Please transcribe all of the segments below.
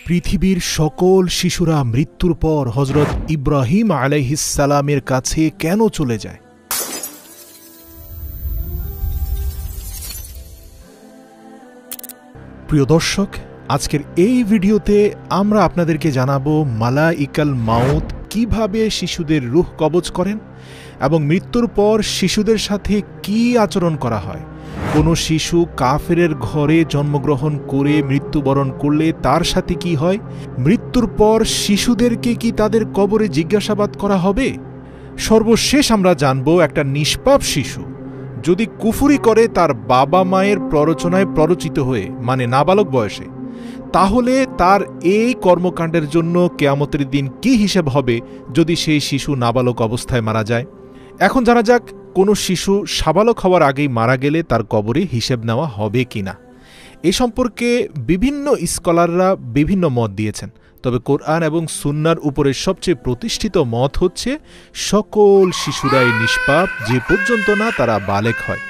পৃথিবীর সকল শিশুরা মৃত্যুর পর হযরত ইব্রাহিম আলাইহিস সালামের কাছে কেন চলে যায়? প্রিয় দর্শক, আজকের এই ভিডিওতে আমরা আপনাদেরকে জানাবো মালাইকাল মাউত কিভাবে শিশুদের রূহ কবজ করেন এবং মৃত্যুর পর শিশুদের সাথে কি আচরণ করা হয়। কোনো শিশু কাফেরের ঘরে জন্মগ্রহণ করে মৃত্যুবরণ করলে তার সাথে কি হয়, মৃত্যুর পর শিশুদেরকে কি তাদের কবরে জিজ্ঞাসাবাদ করা হবে। সর্বশেষ আমরা জানব একটা নিষ্পাপ শিশু যদি কুফরি করে তার বাবা মায়ের প্ররোচনায় প্ররোচিত হয়ে, মানে নাবালক বয়সে, তাহলে তার এই কর্মকাণ্ডের জন্য কিয়ামতের দিন কি হিসেব হবে যদি সেই শিশু নাবালক অবস্থায় মারা যায়। এখন জানা যাক, কোনো শিশু সাবালক হওয়ার আগেই মারা গেলে তার কবরে হিসেব নেওয়া হবে কিনা। এ সম্পর্কে বিভিন্ন স্কলাররা বিভিন্ন মত দিয়েছেন, তবে কোরআন এবং সুন্নাহর উপরে সবচেয়ে প্রতিষ্ঠিত মত হচ্ছে সকল শিশুরাই নিষ্পাপ যে পর্যন্ত না তারা বালেগ হয়।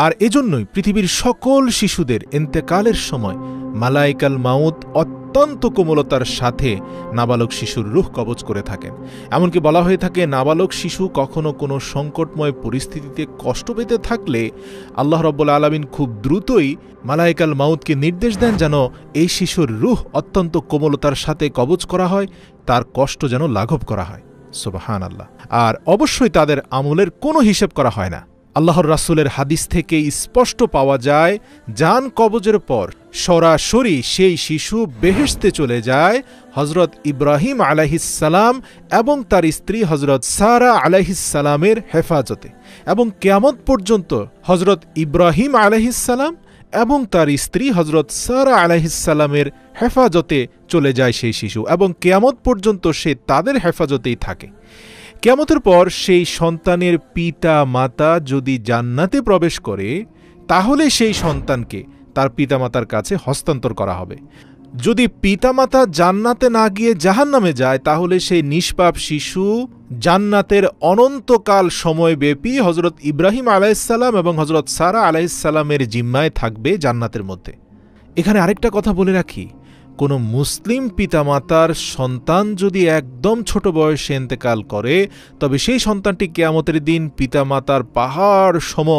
আর এজন্যই পৃথিবীর সকল শিশুদের ইন্তেকালের সময় মালাইকাল মাউত অত্যন্ত কোমলতার সাথে নাবালক শিশুর রূহ কবজ করে থাকেন। এমনকি বলা হয়ে থাকে, নাবালক শিশু কখনো কোনো সংকটময় পরিস্থিতিতে কষ্ট পেতে থাকলে আল্লাহ রাব্বুল আলামিন খুব দ্রুতই মালাইকাল মাউতকে নির্দেশ দেন যেন এই শিশুর রূহ অত্যন্ত কোমলতার সাথে কবজ করা হয়, তার কষ্ট যেন লাঘব করা হয়। সুবহানাল্লাহ। আর অবশ্যই তাদের আমলের কোনো হিসেব করা হয় না। আল্লাহর রাসূলের হাদিস থেকে স্পষ্ট পাওয়া যায়, জান কবজের পর সরাসরি সেই শিশু বেহেশতে চলে যায় হযরত ইব্রাহিম আলাইহিস সালাম এবং তার স্ত্রী হযরত সারা আলাইহিস সালামের হেফাজতে, এবং কিয়ামত পর্যন্ত হযরত ইব্রাহিম আলাইহিস সালাম এবং তার স্ত্রী হযরত সারা আলাইহিস সালামের হেফাজতে চলে যায় সেই শিশু, এবং কিয়ামত পর্যন্ত সে তাদের হেফাজতেই থাকে। কিয়ামতের পর সেই সন্তানের পিতা মাতা যদি জান্নাতে প্রবেশ করে, তাহলে সেই সন্তানকে তার পিতামাতার কাছে হস্তান্তর করা হবে। যদি পিতামাতা জান্নাতে না গিয়ে জাহান্নামে যায়, তাহলে সেই নিষ্পাপ শিশু জান্নাতের অনন্তকাল সময়ব্যাপী হযরত ইব্রাহিম আলাইহিস সালাম এবং হযরত সারা আলাইহিস সালামের জিম্মায় থাকবে জান্নাতের মধ্যে। এখানে আরেকটা কথা বলে রাখি, কোনো মুসলিম পিতামাতার সন্তান যদি একদম ছোট বয়সে ইন্তেকাল করে, তবে সেই সন্তানটি কিয়ামতের দিন পিতামাতার পাহাড় সম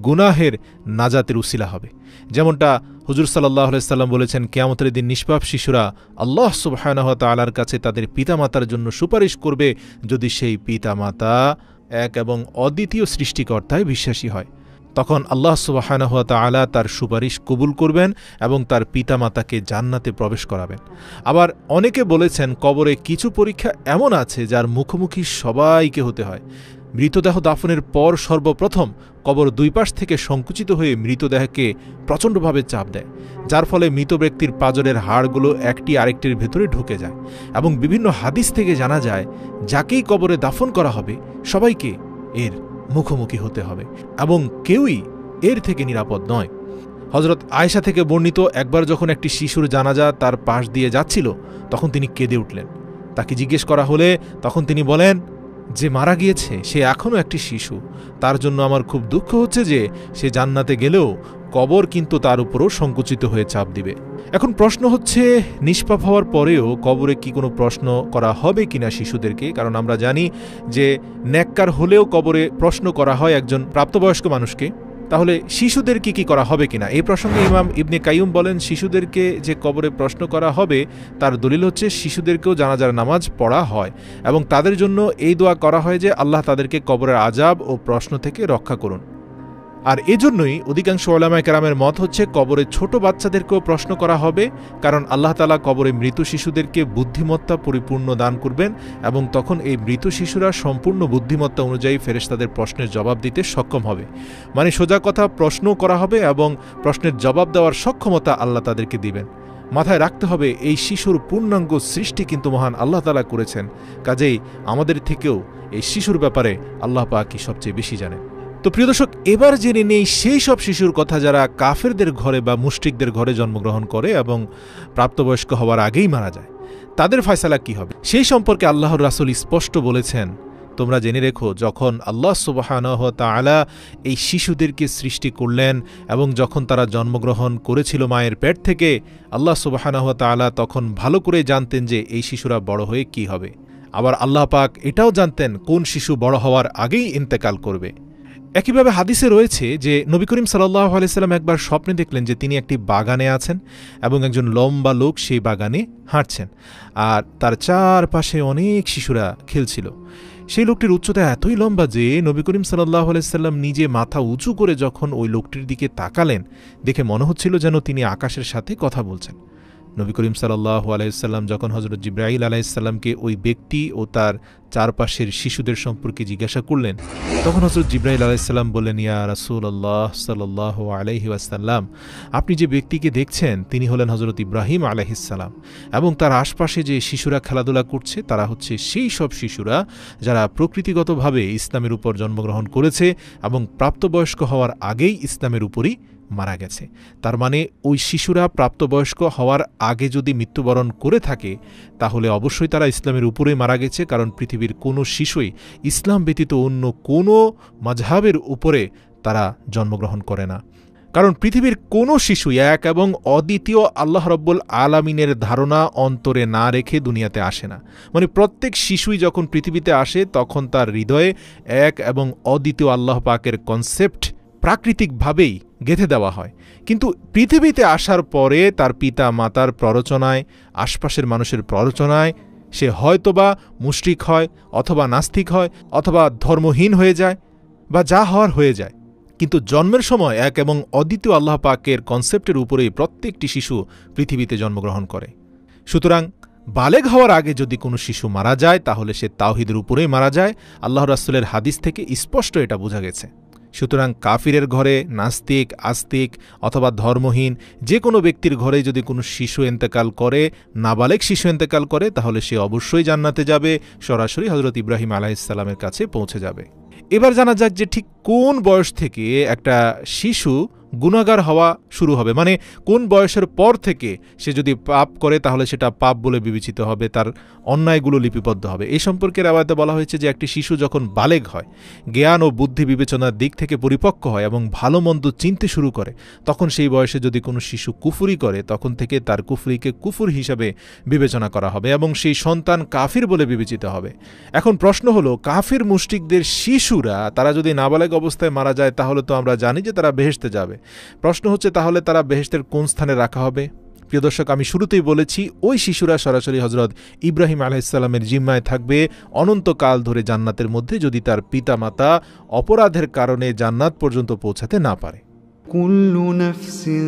গুনাহের নাজাতের উসিলা হবে। যেমনটা হুজুর সাল্লাল্লাহু আলাইহি সাল্লাম বলেছেন, কিয়ামতের দিন নিষ্পাপ শিশুরা আল্লাহ সুবহানাহু ওয়া তাআলার কাছে তাদের পিতামাতার জন্য সুপারিশ করবে যদি সেই পিতামাতা এক এবং অদ্বিতীয় সৃষ্টিকর্তায় বিশ্বাসী হয়। তখন আল্লাহ সুবহানাহু ওয়া তাআলা তার সুপারিশ কবুল করবেন এবং তার পিতামাতাকে জান্নাতে প্রবেশ করাবেন। আবার অনেকে বলেছেন, কবরে কিছু পরীক্ষা এমন আছে যার মুখোমুখি সবাইকে হতে হয়। মৃতদেহ দাফনের পর সর্বপ্রথম কবর দুই পাশ থেকে সংকুচিত হয়ে মৃতদেহকে প্রচণ্ডভাবে চাপ দেয়, যার ফলে মৃত ব্যক্তির পাঁজরের হাড়গুলো একটি আরেকটির ভেতরে ঢুকে যায়। এবং বিভিন্ন হাদিস থেকে জানা যায়, যাকেই কবরে দাফন করা হবে সবাইকে এর মুখোমুখি হতে হবে এবং কেউই এর থেকে নিরাপদ নয়। হযরত আয়েশা থেকে বর্ণিত, একবার যখন একটি শিশুর জানাজা তার পাশ দিয়ে যাচ্ছিল, তখন তিনি কেঁদে উঠলেন। তাকে জিজ্ঞেস করা হলে তখন তিনি বলেন, যে মারা গিয়েছে সে এখনও একটি শিশু, তার জন্য আমার খুব দুঃখ হচ্ছে যে সে জান্নাতে গেলেও কবর কিন্তু তার উপরও সংকুচিত হয়ে চাপ দিবে। এখন প্রশ্ন হচ্ছে, নিষ্পাপ হওয়ার পরেও কবরে কি কোনো প্রশ্ন করা হবে কিনা শিশুদেরকে? কারণ আমরা জানি যে নেককার হলেও কবরে প্রশ্ন করা হয় একজন প্রাপ্তবয়স্ক মানুষকে। তাহলে শিশুদেরকে কি করা হবে কিনা? এই প্রসঙ্গে ইমাম ইবনে কাইয়ুম বলেন, শিশুদেরকে যে কবরে প্রশ্ন করা হবে তার দলিল হচ্ছে শিশুদেরকেও জানাজার নামাজ পড়া হয় এবং তাদের জন্য এই দোয়া করা হয় যে আল্লাহ তাদেরকে কবরের আযাব ও প্রশ্ন থেকে রক্ষা করুন। আর এজন্যই অধিকাংশ উলামায়ে কেরামের মত হচ্ছে কবরে ছোট বাচ্চাদেরকেও প্রশ্ন করা হবে, কারণ আল্লাহ তাআলা কবরে মৃত শিশুদেরকে বুদ্ধিমত্তা পরিপূর্ণ দান করবেন এবং তখন এই মৃত শিশুরা সম্পূর্ণ বুদ্ধিমত্তা অনুযায়ী ফেরেশতাদের প্রশ্নের জবাব দিতে সক্ষম হবে। মানে সোজা কথা, প্রশ্ন করা হবে এবং প্রশ্নের জবাব দেওয়ার সক্ষমতা আল্লাহ তাদেরকে দিবেন। মাথায় রাখতে হবে, এই শিশুর পূর্ণাঙ্গ সৃষ্টি কিন্তু মহান আল্লাহ তাআলা করেছেন, কাজেই আমাদের থেকেও এই শিশুর ব্যাপারে আল্লাহ পাকই সবচেয়ে বেশি জানেন। তো প্রিয় দর্শক, এবার জেনে নেই সেই সব শিশুর কথা যারা কাফেরদের ঘরে বা মুশরিকদের ঘরে জন্মগ্রহণ করে এবং প্রাপ্তবয়স্ক হওয়ার আগেই মারা যায়। তাদের ফয়সালা কি হবে সেই সম্পর্কে আল্লাহর রাসূল স্পষ্ট বলেছেন, তোমরা জেনে রেখো, যখন আল্লাহ সুবহানাহু ওয়া তাআলা এই শিশুদেরকে সৃষ্টি করলেন এবং যখন তারা জন্মগ্রহণ করেছিল মায়ের পেট থেকে, আল্লাহ সুবহানাহু ওয়া তাআলা তখন ভালো করে জানতেন যে এই শিশুরা বড় হয়ে কি হবে। আবার আল্লাহ পাক এটাও জানতেন কোন শিশু বড় হওয়ার আগেই ইন্তেকাল করবে। একইভাবে হাদিসে রয়েছে যে নবী করিম সাল্লাল্লাহু আলাইহি সাল্লাম একবার স্বপ্নে দেখলেন যে তিনি একটি বাগানে আছেন এবং একজন লম্বা লোক সেই বাগানে হাঁটছেন, আর তার চারপাশে অনেক শিশুরা খেলছিল। সেই লোকটির উচ্চতা এতই লম্বা যে নবী করিম সাল্লাল্লাহু আলাইহি সাল্লাম নিজে মাথা উঁচু করে যখন ওই লোকটির দিকে তাকালেন, দেখে মনে হচ্ছিল যেন তিনি আকাশের সাথে কথা বলছেন। নবী করিম সাল্লাল্লাহু আলাইহি সাল্লাম যখন হযরত জিবরাইল আলাইহিস সালামকে ওই ব্যক্তি ও তার চারপাশের শিশুদের সম্পর্কে জিজ্ঞাসা করলেন, তখন হযরত জিবরাইল আলাইহিস সালাম বললেন, ইয়া রাসূলুল্লাহ সাল্লাল্লাহু আলাইহি ওয়াসাল্লাম, আপনি যে ব্যক্তিকে দেখছেন তিনি হলেন হযরত ইব্রাহিম আলাইহিস সালাম, এবং তার আশপাশে যে শিশুরা খেলাধুলা করছে তারা হচ্ছে সেই সব শিশুরা যারা প্রকৃতিগতভাবে ইসলামের উপর জন্মগ্রহণ করেছে এবং প্রাপ্তবয়স্ক হওয়ার আগেই ইসলামের উপরই মারা গেছে। তার মানে ওই শিশুরা প্রাপ্তবয়স্ক হওয়ার আগে যদি মৃত্যুবরণ করে থাকে তাহলে অবশ্যই তারা ইসলামের উপরেই মারা গেছে, কারণ পৃথিবীর কোনো শিশুই ইসলাম ব্যতীত অন্য কোনো মাযহাবের উপরে তারা জন্মগ্রহণ করে না। কারণ পৃথিবীর কোনো শিশুই এক এবং অদ্বিতীয় আল্লাহ রাব্বুল আলামিনের ধারণা অন্তরে না রেখে দুনিয়াতে আসে না। মানে প্রত্যেক শিশুই যখন পৃথিবীতে আসে তখন তার হৃদয়ে এক এবং অদ্বিতীয় আল্লাহ পাকের কনসেপ্ট প্রাকৃতিকভাবেই গেঁথে দেওয়া হয়, কিন্তু পৃথিবীতে আসার পরে তার পিতা মাতার প্ররোচনায়, আশপাশের মানুষের প্ররোচনায় সে হয়তোবা মুশরিক হয়, অথবা নাস্তিক হয়, অথবা ধর্মহীন হয়ে যায়, বা যা হওয়ার হয়ে যায়। কিন্তু জন্মের সময় এক এবং অদ্বিতীয় আল্লাহ পাকের কনসেপ্টের উপরেই প্রত্যেকটি শিশু পৃথিবীতে জন্মগ্রহণ করে। সুতরাং বালেগ হওয়ার আগে যদি কোনো শিশু মারা যায় তাহলে সে তাওহীদের উপরেই মারা যায়। আল্লাহ রাসূলের হাদিস থেকে স্পষ্ট এটা বোঝা গেছে। সুতরাং কাফিরের ঘরে, নাস্তিক, আস্তিক অথবা ধর্মহীন যে কোনো ব্যক্তির ঘরে যদি কোনো শিশু ইন্তেকাল করে, নাবালেগ শিশু ইন্তেকাল করে, তাহলে সে অবশ্যই জান্নাতে যাবে, সরাসরি হযরত ইব্রাহিম আলাইহিস সালামের কাছে পৌঁছে যাবে। এবার জানা যাক যে ঠিক কোন বয়স থেকে একটা শিশু গুনাহগার হওয়া শুরু হবে, মানে কোন বয়সের পর থেকে সে যদি পাপ করে তাহলে সেটা পাপ বলে বিবেচিত হবে, তার অন্যায়গুলো লিপিবদ্ধ হবে। এই সম্পর্কে রাওয়ায়াতে বলা হয়েছে যে একটি শিশু যখন বালেগ হয়, জ্ঞান ও বুদ্ধি বিবেচনার দিক থেকে পরিপক্ক হয় এবং ভালো মন্দ চিনতে শুরু করে, তখন সেই বয়সে যদি কোনো শিশু কুফরি করে তখন থেকে তার কুফরিকে কুফর হিসাবে বিবেচনা করা হবে এবং সেই সন্তান কাফির বলে বিবেচিত হবে। এখন প্রশ্ন হলো, কাফির মুশরিকদের শিশুরা তারা যদি নাবালেগ অবস্থায় মারা যায় তাহলে তো আমরা জানি যে তারা বেহেশতে যাবে। প্রশ্ন হচ্ছে তাহলে তারা বেহেশতের কোন স্থানে রাখা হবে? প্রিয় দর্শক, আমি শুরুতেই বলেছি ওই শিশুরা সরাসরি হযরত ইব্রাহিম আলাইহিস সালামের জিম্মায় থাকবে অনন্তকাল ধরে জান্নাতের মধ্যে, যদি তার পিতামাতা অপরাধের কারণে জান্নাত পর্যন্ত পৌঁছাতে না পারে। কুল্লু নাফসিন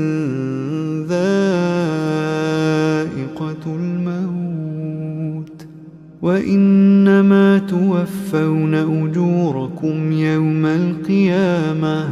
যায়িকাতুল মাউত ওয়া ইন্নামা তুওয়াফাউনা উজুরাকুম ইয়াওমাল কিয়ামাহ